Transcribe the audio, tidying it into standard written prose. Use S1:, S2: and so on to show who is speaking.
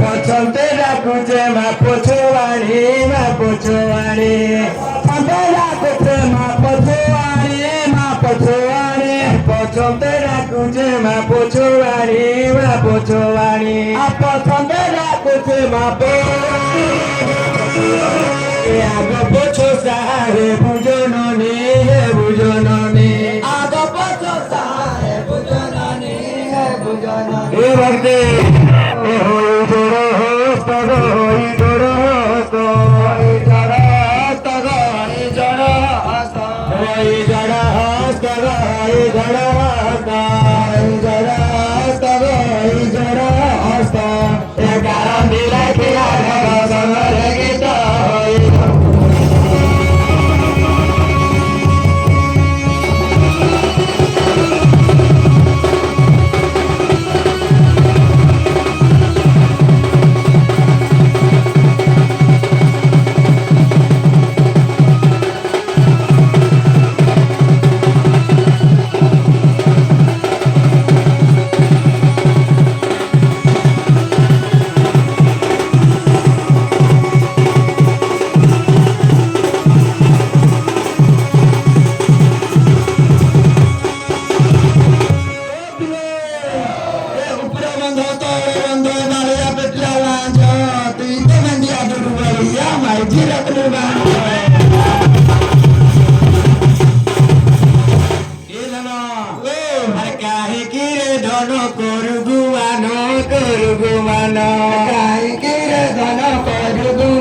S1: पछौते राखुचे मा पोछोवाणी मा पोछोवाणी पछौते राखुचे मा पोछोवाणी मा पोछोवाणी पछौते राखुचे मा पोछोवाणी मा पोछोवाणी पछौते राखुचे मा आगो पोछो साहे बुझो ननी हे बुझो ननी आगो पोछो साहे बुझो ननी हे बुझो ननी हे भक्ति